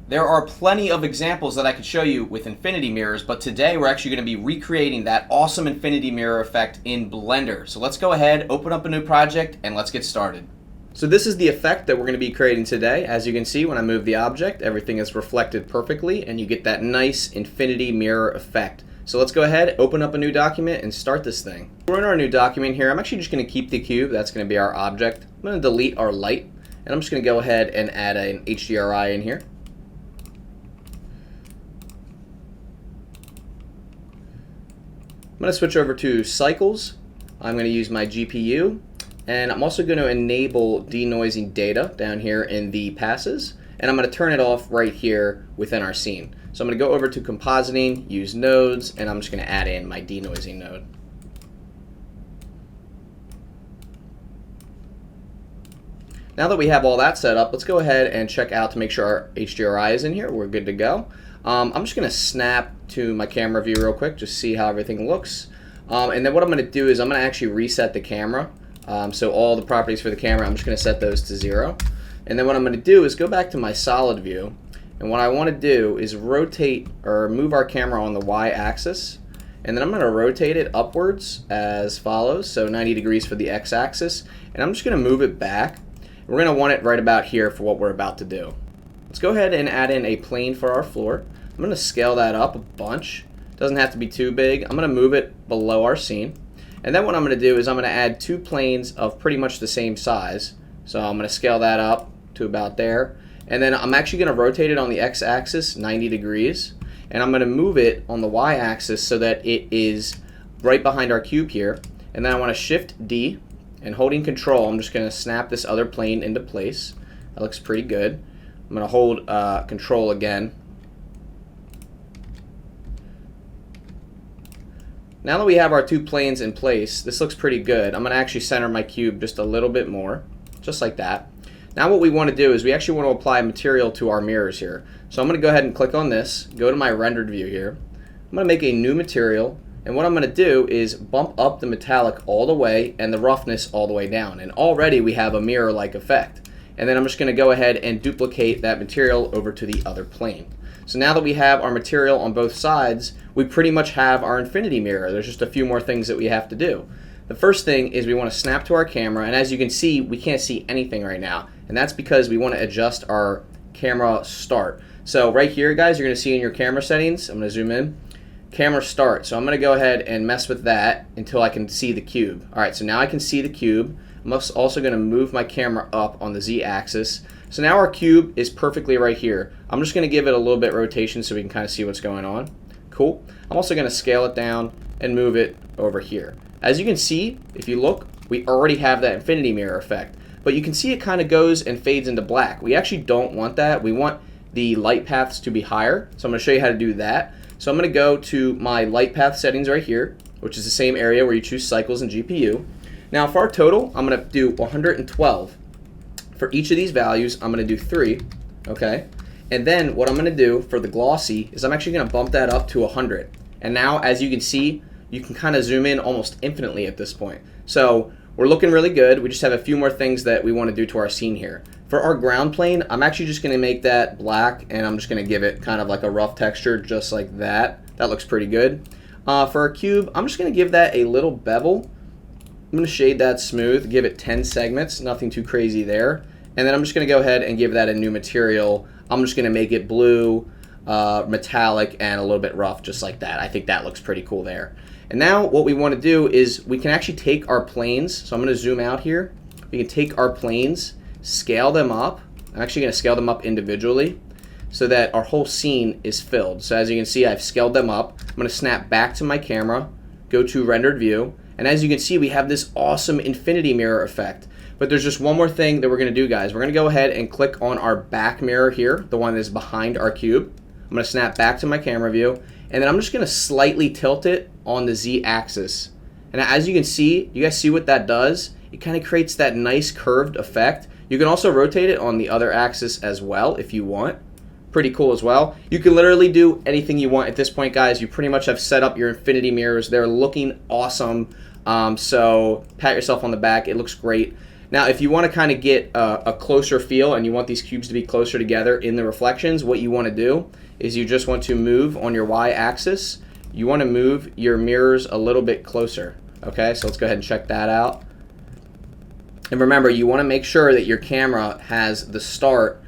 There are plenty of examples that I could show you with infinity mirrors, but today we're actually going to be recreating that awesome infinity mirror effect in Blender. So let's go ahead, open up a new project, and let's get started. So this is the effect that we're going to be creating today. As you can see, when I move the object, everything is reflected perfectly, and you get that nice infinity mirror effect. So let's go ahead, open up a new document, and start this thing. We're in our new document here. I'm actually just going to keep the cube. That's going to be our object. I'm going to delete our light, and I'm just going to go ahead and add an HDRI in here. I'm going to switch over to cycles. I'm going to use my GPU, and I'm also going to enable denoising data down here in the passes, and I'm going to turn it off right here within our scene. So I'm going to go over to compositing, use nodes, and I'm just going to add in my denoising node. Now that we have all that set up, let's go ahead and check out to make sure our HDRI is in here. We're good to go. I'm just going to snap to my camera view real quick, just see how everything looks. And then what I'm going to do is I'm going to actually reset the camera. So all the properties for the camera, I'm just going to set those to 0. And then what I'm going to do is go back to my solid view. And what I want to do is rotate or move our camera on the y-axis. And then I'm going to rotate it upwards as follows. So 90 degrees for the x-axis. And I'm just going to move it back. We're going to want it right about here for what we're about to do. Let's go ahead and add in a plane for our floor. I'm going to scale that up a bunch. Doesn't have to be too big. I'm going to move it below our scene. And then what I'm going to do is I'm going to add 2 planes of pretty much the same size. So I'm going to scale that up to about there. And then I'm actually going to rotate it on the x-axis 90 degrees. And I'm going to move it on the y-axis so that it is right behind our cube here. And then I want to shift D, and holding control, I'm just going to snap this other plane into place. That looks pretty good. I'm going to hold control again. Now that we have our 2 planes in place, this looks pretty good. I'm going to actually center my cube just a little bit more, just like that. Now what we want to do is we actually want to apply material to our mirrors here. So I'm going to go ahead and click on this, go to my rendered view here. I'm going to make a new material, and what I'm going to do is bump up the metallic all the way and the roughness all the way down. And already we have a mirror-like effect. And then I'm just going to go ahead and duplicate that material over to the other plane. So now that we have our material on both sides, we pretty much have our infinity mirror. There's just a few more things that we have to do. The first thing is we want to snap to our camera, and as you can see, we can't see anything right now. And that's because we want to adjust our camera start. So right here, guys, you're going to see in your camera settings, I'm going to zoom in, camera start. So I'm going to go ahead and mess with that until I can see the cube. All right, so now I can see the cube. I'm also going to move my camera up on the z-axis. So now our cube is perfectly right here. I'm just going to give it a little bit rotation so we can kind of see what's going on. Cool. I'm also going to scale it down and move it over here. As you can see, if you look, we already have that infinity mirror effect. But you can see it kind of goes and fades into black. We actually don't want that. We want the light paths to be higher. So I'm going to show you how to do that. So I'm going to go to my light path settings right here, which is the same area where you choose cycles and GPU. Now for our total, I'm going to do 112. For each of these values, I'm going to do 3, okay? And then what I'm going to do for the glossy is I'm actually going to bump that up to 100. And now, as you can see, you can kind of zoom in almost infinitely at this point. So we're looking really good. We just have a few more things that we want to do to our scene here. For our ground plane, I'm actually just going to make that black, and I'm just going to give it kind of like a rough texture just like that. That looks pretty good. For our cube, I'm just going to give that a little bevel. I'm going to shade that smooth, give it 10 segments, nothing too crazy there. And then I'm just going to go ahead and give that a new material. I'm just going to make it blue, metallic, and a little bit rough, just like that. I think that looks pretty cool there. And now what we want to do is we can actually take our planes. So I'm going to zoom out here. We can take our planes, scale them up. I'm actually going to scale them up individually so that our whole scene is filled. So as you can see, I've scaled them up. I'm going to snap back to my camera, go to rendered view. And as you can see, we have this awesome infinity mirror effect. But there's just one more thing that we're going to do, guys. We're going to go ahead and click on our back mirror here, the one that is behind our cube. I'm going to snap back to my camera view, and then I'm just going to slightly tilt it on the z-axis. And as you can see, you guys see what that does? It kind of creates that nice curved effect. You can also rotate it on the other axis as well if you want. Pretty cool as well. You can literally do anything you want at this point, guys. You pretty much have set up your infinity mirrors. They're looking awesome. So pat yourself on the back. It looks great. Now, if you want to kind of get a closer feel and you want these cubes to be closer together in the reflections, what you want to do is you just want to move on your y-axis. You want to move your mirrors a little bit closer. Okay, so let's go ahead and check that out. And remember, you want to make sure that your camera has the start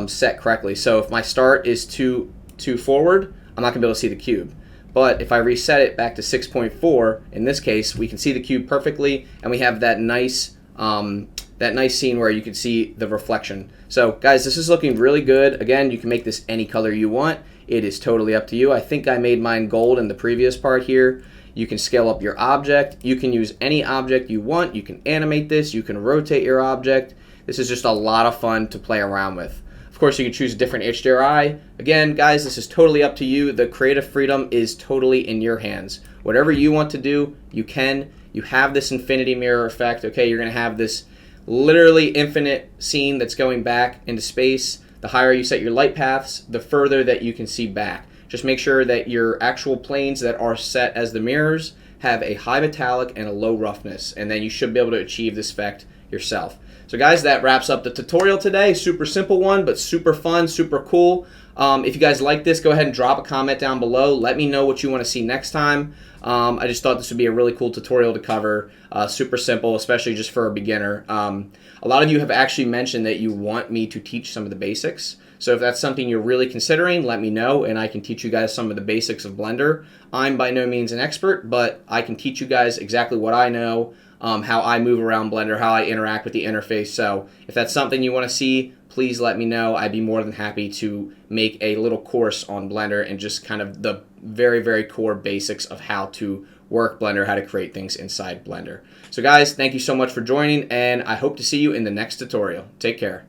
set correctly. So if my start is too forward, I'm not going to be able to see the cube. But if I reset it back to 6.4, in this case, we can see the cube perfectly, and we have that nice scene where you can see the reflection. So guys, this is looking really good. Again, you can make this any color you want. It is totally up to you. I think I made mine gold in the previous part here. You can scale up your object. You can use any object you want. You can animate this. You can rotate your object. This is just a lot of fun to play around with. Of course, you can choose a different HDRI. Again, guys, this is totally up to you. The creative freedom is totally in your hands. Whatever you want to do, you can. You have this infinity mirror effect. Okay, you're going to have this literally infinite scene that's going back into space. The higher you set your light paths, the further that you can see back. Just make sure that your actual planes that are set as the mirrors have a high metallic and a low roughness, and then you should be able to achieve this effect yourself. So guys, that wraps up the tutorial today. Super simple one, but super fun, super cool. If you guys like this, go ahead and drop a comment down below. Let me know what you want to see next time. I just thought this would be a really cool tutorial to cover. Super simple, especially just for a beginner. A lot of you have actually mentioned that you want me to teach some of the basics. So if that's something you're really considering, let me know, and I can teach you guys some of the basics of Blender. I'm by no means an expert, but I can teach you guys exactly what I know, how I move around Blender, how I interact with the interface. So if that's something you want to see, please let me know. I'd be more than happy to make a little course on Blender and just kind of the very, very core basics of how to work Blender, how to create things inside Blender. So guys, thank you so much for joining, and I hope to see you in the next tutorial. Take care.